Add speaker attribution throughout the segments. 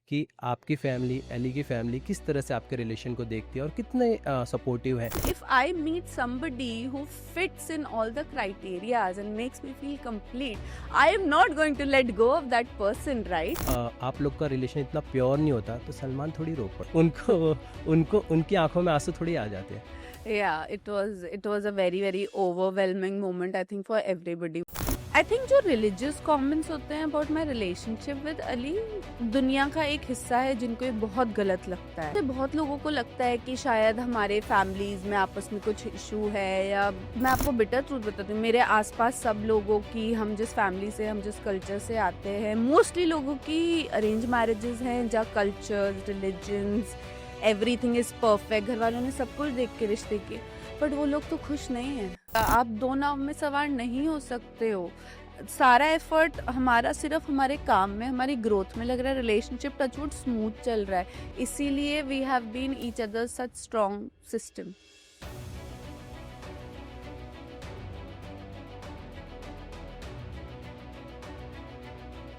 Speaker 1: कि आपकी family, Eli की फैमिली किस तरह से आपके रिलेशन को देखती है और कितने सपोर्टिव है।
Speaker 2: If I meet somebody who fits in all the criterias and makes me feel complete, I am not going to let go of that person, right?
Speaker 1: आप लोग का रिलेशन इतना प्योर नहीं होता तो सलमान थोड़ी रो पड़े, उनको उनको उनकी आंखों में आंसू थोड़ी आ जाते हैं।
Speaker 2: Yeah, it was a very overwhelming moment, I think, for everybody. I think जो religious comments होते हैं about my relationship with Ali, दुनिया का एक हिस्सा है जिनको ये बहुत गलत लगता है। बहुत लोगों को लगता है कि शायद हमारे फैमिलीज में आपस में कुछ इशू है, या मैं आपको बिटर ट्रूथ बताती हूँ, मेरे आसपास सब लोगों की, हम जिस फैमिली से, हम जिस कल्चर से आते हैं, मोस्टली लोगों की अरेंज मैरिजेस हैं जहाँ cultures, religions, everything is perfect, घर वालों ने सब कुछ देख के रिश्ते किए, बट वो लोग तो खुश नहीं है। आप दो नाव में सवार नहीं हो सकते हो। सारा एफर्ट हमारा सिर्फ हमारे काम में, हमारी ग्रोथ में लग रहा है। रिलेशनशिप टचवुड स्मूथ चल रहा है, इसीलिए we have been each other such strong system.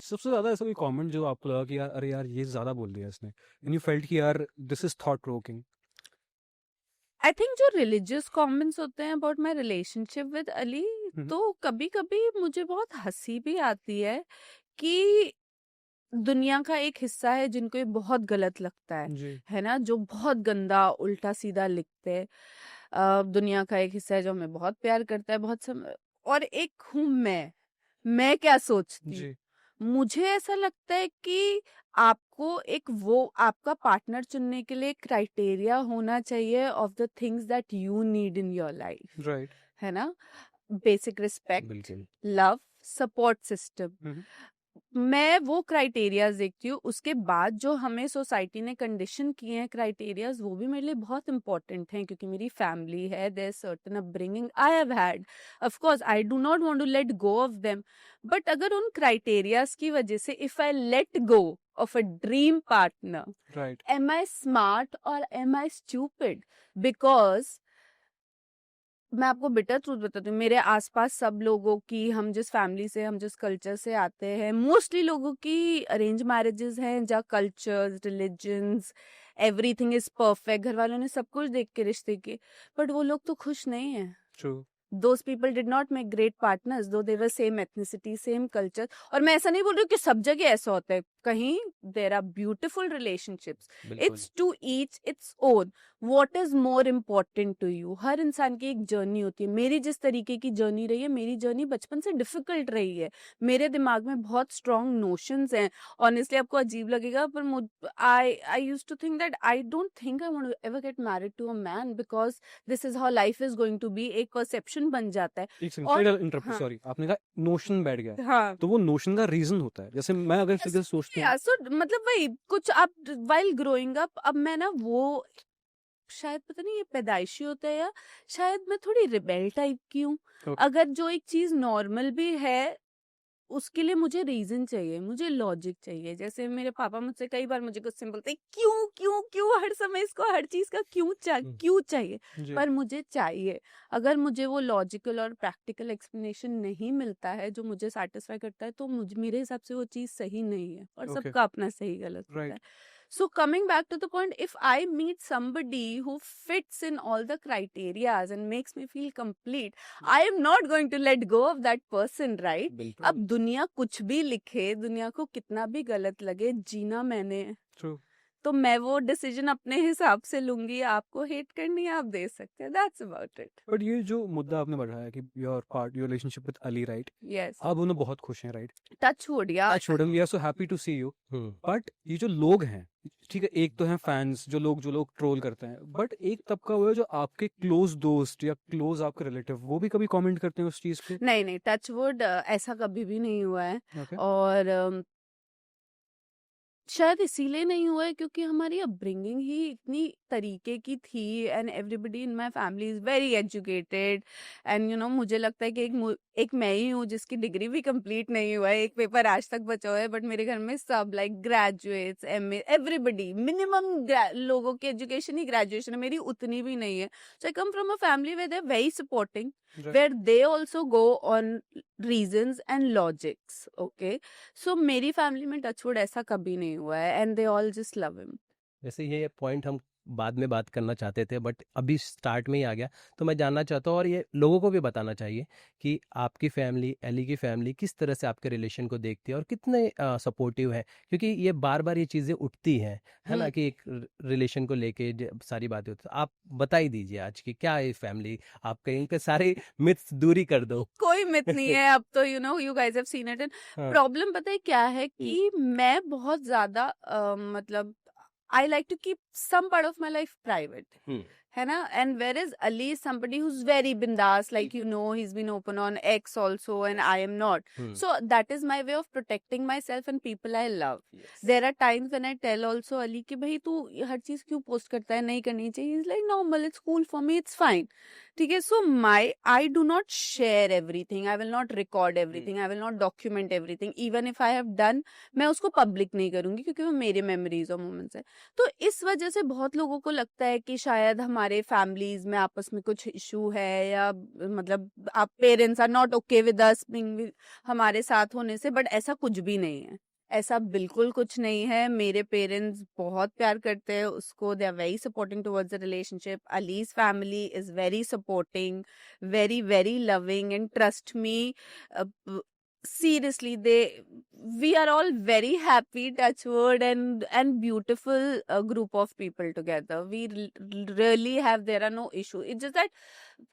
Speaker 3: सबसे ज्यादा ऐसा कोई कमेंट जो आपको लगा कि यार अरे यार ये ज्यादा बोल दिया इसने, एंड यू फेल्ट कि यार this is thought provoking?
Speaker 2: I think जो रिलीजियस कमेंट्स होते हैं about my relationship with Ali, तो कभी कभी मुझे बहुत हंसी भी आती है कि दुनिया का एक हिस्सा है जिनको ये बहुत गलत लगता है ना, जो बहुत गंदा उल्टा सीधा लिखते हैं। दुनिया का एक हिस्सा है जो हमें बहुत प्यार करता है, और एक हूँ मैं क्या सोचती हूँ। मुझे ऐसा लगता है कि आपको एक वो आपका पार्टनर चुनने के लिए क्राइटेरिया होना चाहिए of the things that you need in your life,
Speaker 3: right,
Speaker 2: है ना? बेसिक रिस्पेक्ट,
Speaker 1: बिल्कुल।
Speaker 2: Love, support system. मैं वो क्राइटेरियाज देखती हूँ। उसके बाद जो हमें सोसाइटी ने कंडीशन किए हैं क्राइटेरियाज, वो भी मेरे लिए बहुत इंपॉर्टेंट हैं, क्योंकि मेरी फैमिली है, there certain upbringing I have had. Of course I do not want to let go of them, but अगर उन क्राइटेरियाज की वजह से if I let go of a dream partner,
Speaker 3: right,
Speaker 2: am I smart or am I stupid? Because मैं आपको bitter truth बताती हूँ, मेरे आसपास सब लोगों की, हम जिस फैमिली से, हम जिस कल्चर से आते हैं, मोस्टली लोगों की अरेंज मैरिजेस हैं जहाँ cultures, religions, everything is perfect, घर वालों ने सब कुछ देख के रिश्ते किए, बट वो लोग तो खुश नहीं है।
Speaker 3: True.
Speaker 2: Those people did not make great partners, though they were same ethnicity, same culture. और मैं ऐसा नहीं बोल रही हूँ कि सब जगह ऐसा होता है, कहीं there are beautiful relationships. It's to each its own. What is more important to you? हर इंसान की एक जर्नी होती है। मेरी जिस तरीके की जर्नी रही है, मेरी जर्नी बचपन से डिफिकल्ट रही है। मेरे दिमाग में बहुत स्ट्रॉन्ग नोशंस हैं। ऑनेस्टली आपको अजीब लगेगा, पर I used to think that I don't think I want to ever get married to a man because this is how life is going to be. एक परसेप्शन बन जाता है।
Speaker 3: एक सेकंड,
Speaker 2: और
Speaker 3: इंटरप्ट,
Speaker 2: हाँ,
Speaker 3: सॉरी, आपने कहा नोशन बैठ गया है,
Speaker 2: हाँ,
Speaker 3: तो वो नोशन का रीजन होता है। जैसे मैं अगर फिर सोचता हूँ,
Speaker 2: सो मतलब वही कुछ आप वाइल ग्रोइंग अप, अब मैं ना वो शायद पता नहीं ये पैदाइशी होता है, या शायद मैं थोड़ी रिबेल टाइप की हूँ। अगर जो एक चीज नॉर्मल भी है, उसके लिए मुझे रीजन चाहिए, मुझे लॉजिक चाहिए। जैसे मेरे पापा मुझसे कई बार मुझे गुस्से में बोलते हैं, क्यों क्यों क्यों हर समय इसको हर चीज का क्यों चाहिए, पर मुझे चाहिए। अगर मुझे वो लॉजिकल और प्रैक्टिकल एक्सप्लेनेशन नहीं मिलता है जो मुझे सेटिस्फाई करता है, तो मुझे, मेरे हिसाब से वो चीज सही नहीं है, और सबका अपना सही गलत होता है। So coming back to the point, if I meet somebody who fits in all the criterias and makes me feel complete, I am not going to let go of that person, right? अब दुनिया कुछ भी लिखे, दुनिया को कितना भी गलत लगे, जीना मैंने है।
Speaker 3: ट्रू,
Speaker 2: तो मैं वो डिसीजन अपने हिसाब से लूंगी। आपको हेट करनी है, आप दे सकते हैं, दैट्स अबाउट इट।
Speaker 3: बट ये जो मुद्दा आपने बढ़ाया कि your relationship with Ali, right?
Speaker 2: Yes,
Speaker 3: आप दोनों बहुत खुश हैं, राइट?
Speaker 2: टच वुड, या
Speaker 3: touch wood, we are so happy to see you. But ये जो लोग हैं, ठीक है, एक तो हैं फैंस, जो लोग ट्रोल करते हैं, बट एक तबका वो है जो आपके क्लोज दोस्त या क्लोज आपके रिलेटिव, वो भी कभी कमेंट करते हैं उस चीज पे?
Speaker 2: नहीं, टच वुड ऐसा कभी भी नहीं हुआ है।
Speaker 3: Okay.
Speaker 2: और शायद इसीलिए नहीं हुआ है क्योंकि हमारी अपब्रिंगिंग ही इतनी तरीके की थी, and everybody in my family is very educated, and मुझे लगता है कि एक मैं ही हूँ जिसकी डिग्री भी कंप्लीट नहीं हुआ है, एक पेपर आज तक बचा हुआ है, बट मेरे घर में सब like graduates, MA, everybody, minimum लोगों की एजुकेशन ही ग्रेजुएशन है, मेरी उतनी भी नहीं है। So I come from a family where they are very supporting, where they also go on reasons and logics. Okay, so मेरी फैमिली में टचवुड ऐसा कभी नहीं हुआ है, and they all just love him.
Speaker 1: वैसे ये पॉइंट हम बाद में बात करना चाहते थे, बट अभी स्टार्ट में ही आ गया, तो मैं जानना चाहता हूँ और ये लोगों को भी बताना चाहिए कि आपकी फैमिली, एली की फैमिली किस तरह से आपके रिलेशन को देखती है और कितने सपोर्टिव है, क्योंकि ये बार बार ये चीज़ें उठती हैं, है ना, कि एक रिलेशन को लेके सारी बातें होती हैं. आप बता ही दीजिए आज की क्या है फैमिली, आप कहीं पे सारे मिथ्स दूरी कर दो.
Speaker 2: कोई मिथ नहीं है अब तो, you know, you guys have seen it. And
Speaker 1: हाँ.
Speaker 2: प्रॉब्लम पता है क्या है कि मैं बहुत ज्यादा मतलब I like to keep some part of my life private,
Speaker 1: hmm.
Speaker 2: है ना. And where is Ali is somebody who's very bindas, like, you know, he's been open on X also and I am not. So that is my way of protecting myself and people I love.
Speaker 1: Yes.
Speaker 2: There are times when I tell also Ali कि भाई तू हर चीज क्यों post करता है, नहीं करनी चाहिए. He's like normal, it's cool for me, it's fine. ठीक है. So I do not share everything, I will not record everything, I will not document everything. Even if I have done, मैं उसको public नहीं करूंगी क्योंकि वो मेरे memories और moments है. तो इस वजह से बहुत लोगों को लगता है कि शायद हमारे फैमिलीज में आपस में कुछ इशू है, या मतलब आप parents are not okay with us being हमारे साथ होने से. बट ऐसा कुछ भी नहीं है, ऐसा बिल्कुल कुछ नहीं है. मेरे पेरेंट्स बहुत प्यार करते हैं उसको, they are very supporting towards the relationship. Ali's family is very supporting, very very loving, and trust me, seriously, we are all very happy, touch wood, and beautiful group of people together. We really have, there are no issue. It's just that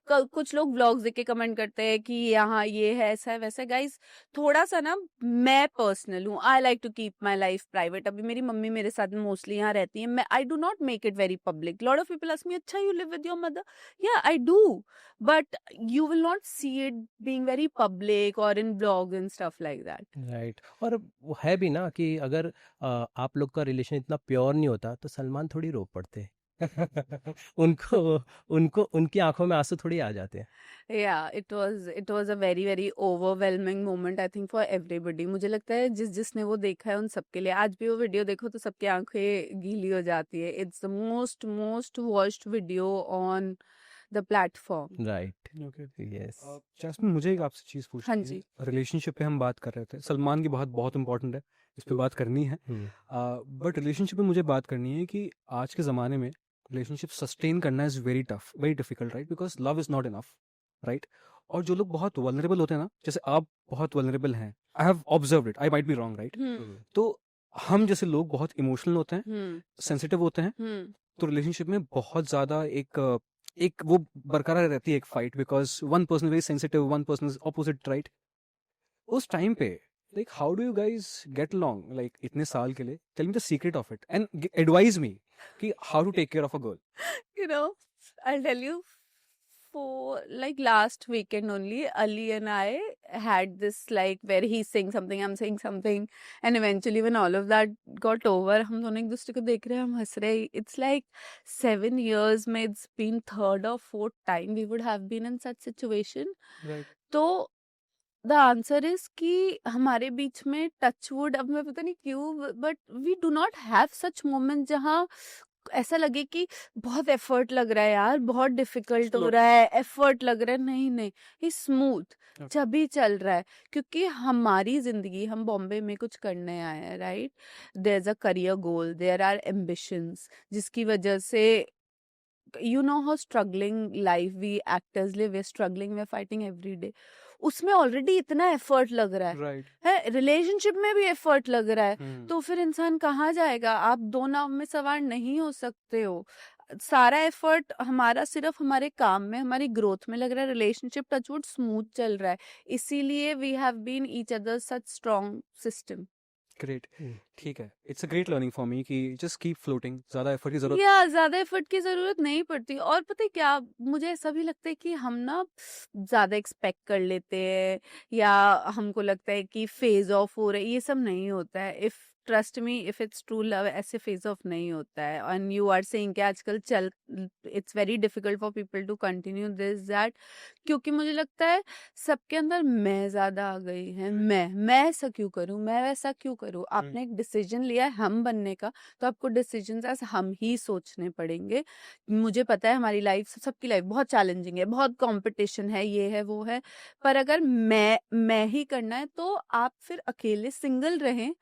Speaker 2: कुछ लोग vlogs देख के comment करते हैं कि यहाँ ये है, ऐसा है, वैसा है. गाइस, थोड़ा सा ना, मैं पर्सनल हूँ, I like to keep my life private. अभी मेरी मम्मी मेरे साथ मोस्टली यहाँ रहती है. मैं I do not make it very public. Lot of people ask me, अच्छा you live with your mother? Yeah I do, but you will not see it being very public or in blogs and stuff like that.
Speaker 1: Right. और वो है भी ना कि अगर आप लोग का रिलेशन इतना प्योर नहीं होता तो सलमान थोड़ी रो पड़ते. उनको उनको उनकी आंखों में आंसू थोड़ी आ जाते हैं.
Speaker 2: Yeah, it was a very very overwhelming moment, I think, for everybody. मुझे लगता है जिसने वो देखा है उन सबके लिए, आज भी वो वीडियो देखो तो सबकी आंखें गीली हो जाती है. It's the most watched video on the platform.
Speaker 1: Right.
Speaker 3: Okay.
Speaker 1: Yes.
Speaker 3: Jasmine, मुझे एक आपसे चीज
Speaker 2: हाँ
Speaker 3: पूछनी
Speaker 2: जी.
Speaker 3: है. रिलेशनशिप पे हम बात कर रहे थे, सलमान की बात बहुत इंपॉर्टेंट है, इस पे बात करनी है. बट रिलेशनशिप पे मुझे बात करनी है कि आज के ज़माने में रिलेशनशिप सस्टेन करना is very tough, very difficult, right? Because love is not enough, right? और जो लोग बहुत वल्नरेबल होते हैं ना, जैसे आप बहुत वल्नरेबल हैं, I have observed it, I might be wrong, right? तो हम जैसे लोग बहुत इमोशनल होते हैं, सेंसिटिव होते हैं, तो रिलेशनशिप में बहुत ज़्यादा एक वो बरकरार रहती है, एक fight, because one person very sensitive, one person is opposite, right? उस टाइम पे like how do you guys get along, like इतने साल के लिए? Tell me the secret of it and advise me कि how to take care of a girl.
Speaker 2: You know, I'll tell you, for like last weekend only, Ali and I had this, like, where he's saying something, I'm saying something, and eventually when all of that got over, हम दोनों एक दूसरे को देख रहे हैं, हम हंस रहे. It's like 7 years में it's been third or fourth time we would have been in such situation.
Speaker 3: Right.
Speaker 2: तो द आंसर इज कि हमारे बीच में टचवुड, अब मैं पता नहीं क्यों, but we do not have such moment जहाँ ऐसा लगे कि बहुत एफर्ट लग रहा है यार, बहुत डिफिकल्ट हो रहा है, एफर्ट लग रहा है. नहीं नहीं, ये स्मूथ जब भी चल रहा है, क्योंकि हमारी जिंदगी, हम बॉम्बे में कुछ करने आए हैं, right? There is a career goal, there are ambitions, जिसकी वजह से you know how struggling life we actors live, we're struggling, we're fighting every day. उसमें ऑलरेडी इतना एफर्ट लग रहा है,
Speaker 3: Right.
Speaker 2: है, रिलेशनशिप में भी एफर्ट लग रहा है. तो फिर इंसान कहाँ जाएगा? आप दो नाव में सवार नहीं हो सकते हो. सारा एफर्ट हमारा सिर्फ हमारे काम में, हमारी ग्रोथ में लग रहा है. रिलेशनशिप टचवुड स्मूथ चल रहा है, इसीलिए we have been each other such strong system.
Speaker 3: Great. ठीक है, it's a great learning for me कि जस्ट कीप फ्लोटिंग, ज्यादा एफर्ट की जरूरत.
Speaker 2: या ज्यादा एफर्ट की जरूरत नहीं पड़ती. और पता है क्या, मुझे ऐसा भी लगता है कि हम ना ज्यादा एक्सपेक्ट कर लेते हैं, या हमको लगता है कि फेज ऑफ हो रहा है. ये सब नहीं होता है. If trust me, if it's true love ऐसे फेज ऑफ नहीं होता है। एंड यू आर सेइंग कि आजकल it's very difficult for people to continue this that, क्योंकि मुझे लगता है सबके अंदर मैं ज्यादा आ गई है। मैं ऐसा क्यों करूं, मैं वैसा क्यों करूं। आपने एक डिसीजन लिया है हम बनने का, तो आपको डिसीजन ऐसे हम ही सोचने पड़ेंगे। मुझे पता है हमारी लाइफ, सबकी लाइफ बहुत चैलेंजिंग है, बहुत कंपटीशन है, ये है वो है, पर अगर मैं ही करना है तो आप फिर अकेले सिंगल रहें,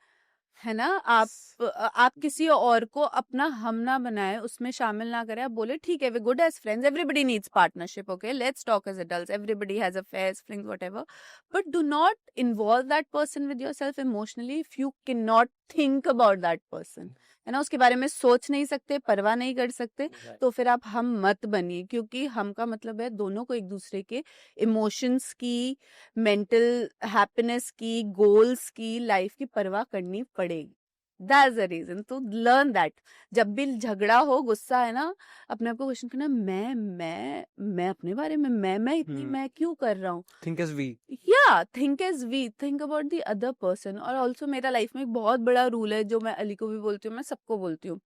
Speaker 2: है ना। आप किसी और को अपना हम ना बनाए, उसमें शामिल ना करें। आप बोले ठीक है, we good as friends, everybody needs partnership, okay, let's talk as adults, everybody has affairs, flings, whatever, but do not involve that person with yourself emotionally if you can not think about that person, है ना। उसके बारे में सोच नहीं सकते, परवाह नहीं कर सकते, तो फिर आप हम मत बनिए, क्योंकि हम का मतलब है दोनों को एक दूसरे के इमोशंस की, मेंटल हैप्पीनेस की, गोल्स की, लाइफ की परवाह करनी पड़ेगी। That's the reason to learn that. जब भी झगड़ा हो, गुस्सा है ना, अपने आप को क्वेश्चन करना, मैं अपने बारे में मैं इतनी मैं क्यों कर रहा हूँ।
Speaker 3: थिंक एज वी,
Speaker 2: या think as we, think about the other person. और ऑल्सो मेरा लाइफ में एक बहुत बड़ा रूल है जो मैं अली को भी बोलती हूँ, मैं सबको बोलती हूँ,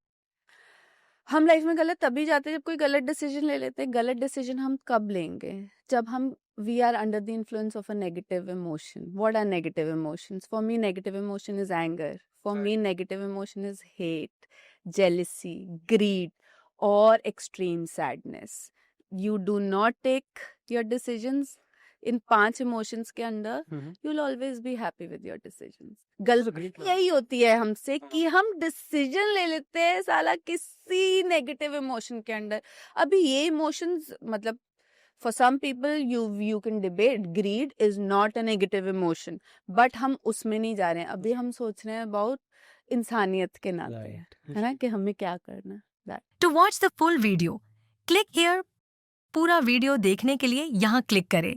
Speaker 2: हम लाइफ में गलत तभी जाते हैं जब कोई गलत डिसीजन ले लेते हैं। गलत डिसीजन हम कब लेंगे, जब हम we are under the influence of a negative emotion. What are negative emotions? For me negative emotion is anger, for me negative emotion is hate, jealousy, greed और extreme sadness. You do not take your decisions in 5 emotions के अंदर, you will always be happy with your decisions. गलती यही होती है हमसे कि हम डिसीजन ले लेते हैं साला किसी नेगेटिव इमोशन के अंडर। अभी ये इमोशंस मतलब for some people you can debate greed is not a negative emotion, but हम उसमें नहीं जा रहे हैं। अभी हम सोच रहे हैं about इंसानियत के नाते, है ना, कि हमें क्या करना है।
Speaker 4: To watch the full video, click here। पूरा वीडियो देखने के लिए यहाँ क्लिक करें।